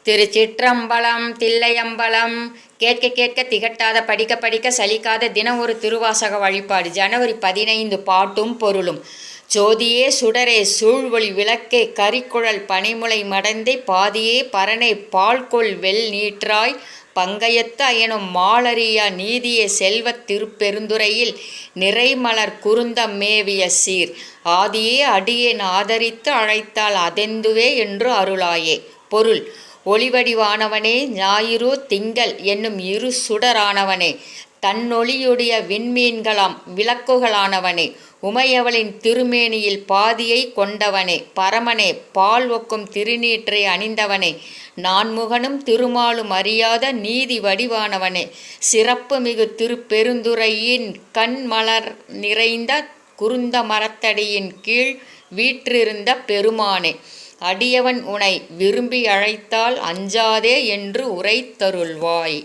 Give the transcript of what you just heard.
திருச்சிற்றம்பலம் தில்லையம்பலம். கேட்க கேட்க திகட்டாத, படிக்க படிக்க சலிக்காத தினம் ஒரு திருவாசக வழிபாடு. ஜனவரி 15. பாட்டும் பொருளும். ஜோதியே சுடரே சூழ்வொளி விளக்கே கரிக்குழல் பனிமுலை மடந்தை பாதியே பரனை பால்கொள் வெள் நீற்றாய் பங்கயத்து அயனும் மாலறியா நீதியே செல்வத் திருப்பெருந்துறையில் நிறைமலர் குருந்தம் மேவிய சீர் ஆதியே அடியேன் ஆதரித்து அழைத்தால் அதெந்துவே என்று அருளாயே. பொருள்: ஒளிவடிவானவனே, ஞாயிறு திங்கள் என்னும் இரு சுடரானவனே, தன்னொளியுடைய விண்மீன்களாம் விளக்குகளானவனே, உமையவளின் திருமேனியில் பாதியை கொண்டவனே, பரமனே, பால் ஒக்கும் திருநீற்றை அணிந்தவனே, நான்முகனும் திருமாலும் அறியாத நீதி வடிவானவனே, சிறப்பு மிகு திருப்பெருந்துறையின் கண் மலர் நிறைந்த குருந்த மரத்தடியின் கீழ் வீற்றிருந்த பெருமானே, அடியவன் உனை விரும்பி அழைத்தால் அஞ்சாதே என்று உரைத்தருள்வாய்.